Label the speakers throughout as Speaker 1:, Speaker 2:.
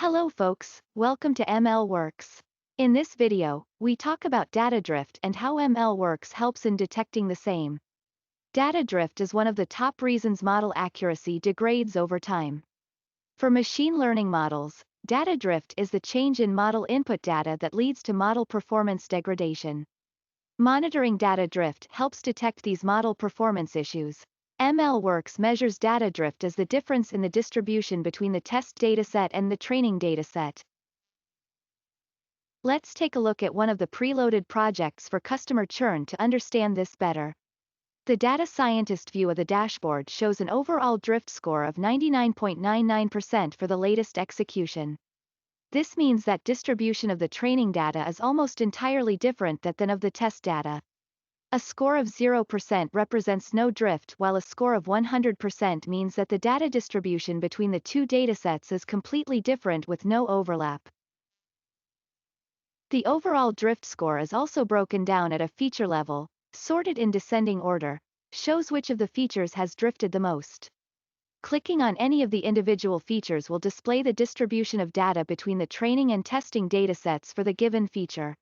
Speaker 1: Hello folks, welcome to ML Works. In this video, we talk about data drift and how ML Works helps in detecting the same. Data drift is one of the top reasons model accuracy degrades over time. For machine learning models, data drift is the change in model input data that leads to model performance degradation. Monitoring data drift helps detect these model performance issues. MLWorks measures data drift as the difference in the distribution between the test dataset and the training dataset. Let's take a look at one of the preloaded projects for customer churn to understand this better. The data scientist view of the dashboard shows an overall drift score of 99.99% for the latest execution. This means that distribution of the training data is almost entirely different than of the test data. A score of 0% represents no drift, while a score of 100% means that the data distribution between the two datasets is completely different with no overlap. The overall drift score is also broken down at a feature level, sorted in descending order, shows which of the features has drifted the most. Clicking on any of the individual features will display the distribution of data between the training and testing datasets for the given feature.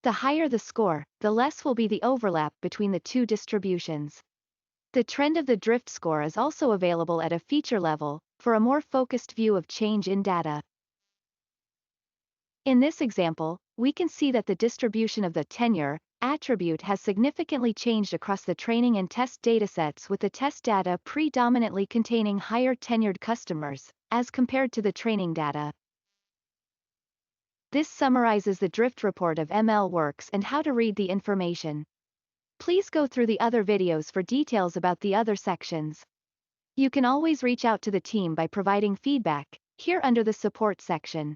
Speaker 1: The higher the score, the less will be the overlap between the two distributions. The trend of the drift score is also available at a feature level, for a more focused view of change in data. In this example, we can see that the distribution of the tenure attribute has significantly changed across the training and test datasets, with the test data predominantly containing higher tenured customers, as compared to the training data. This summarizes the drift report of ML Works and how to read the information. Please go through the other videos for details about the other sections. You can always reach out to the team by providing feedback, here under the support section.